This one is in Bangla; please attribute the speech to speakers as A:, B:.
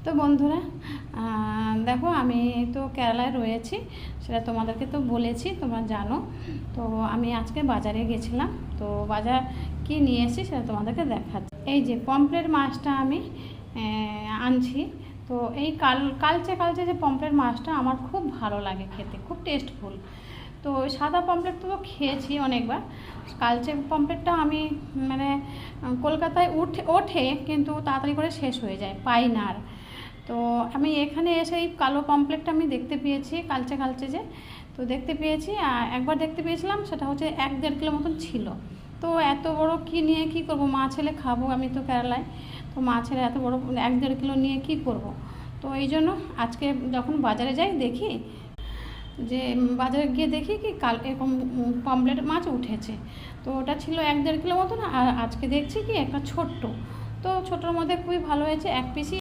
A: তো বন্ধুরা দেখো আমি তো কেরালায় রয়েছি, সেটা তোমাদেরকে তো বলেছি, তোমরা জানো। তো আমি আজকে বাজারে গেছিলাম, তো বাজার কি নিয়ে এসেছি সেটা তোমাদেরকে দেখাচ্ছি। এই যে পমফ্রেট মাছটা আমি আনছি। তো এই কালচে কালচে যে পমফ্রেট মাছটা আমার খুব ভালো লাগে খেতে, খুব টেস্টফুল। তো সাদা পমফ্রেট তো খেয়েছি অনেকবার, কালচে পমফ্রেটটা আমি মানে কলকাতায় ওঠে কিন্তু তাড়াতাড়ি করে শেষ হয়ে যায়, পাই না আর। তো আমি এখানে এসে এই কালো পমফ্রেটটা আমি দেখতে পেয়েছি, কালচে কালচে যে, তো দেখতে পেয়েছি। একবার দেখতে পেয়েছিলাম, সেটা হচ্ছে 1-1.5 কিলো মতন ছিল। তো এত বড় কি নিয়ে কি করব, মা ছেলে খাবো, আমি তো কেরালায়, তো মা ছেলে এত বড় 1-1.5 কিলো নিয়ে কি করব। তো এই জন্য আজকে যখন বাজারে যাই দেখি যে, বাজারে গিয়ে দেখি কি এরকম পমফ্রেট মাছ উঠেছে। তো ওটা ছিল 1-1.5 কিলো মতন, আর আজকে দেখছি কি একটা ছোট্ট, তো ছোটোর মধ্যে খুবই ভালো হয়েছে, 1 পিসই